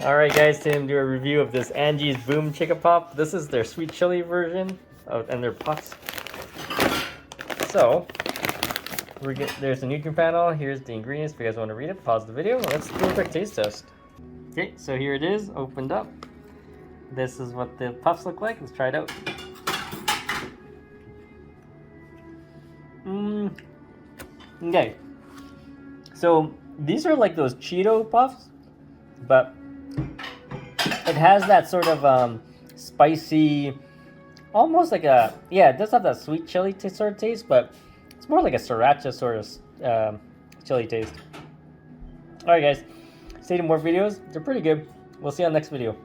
Alright guys, today I'm doing a review of this Angie's Boom Chicka Pop. This is their sweet chili version and their puffs. So, there's the nutrient panel. Here's the ingredients. If you guys want to read it, pause the video. Let's do a quick taste test. Okay, so here it is, opened up. This is what the puffs look like. Let's try it out. Okay. So, these are like those Cheeto puffs, but it has that sort of spicy, almost like a, yeah, it does have that sweet chili sort of taste, but it's more like a sriracha sort of chili taste. Alright guys, stay tuned for more videos. They're pretty good. We'll see you on the next video.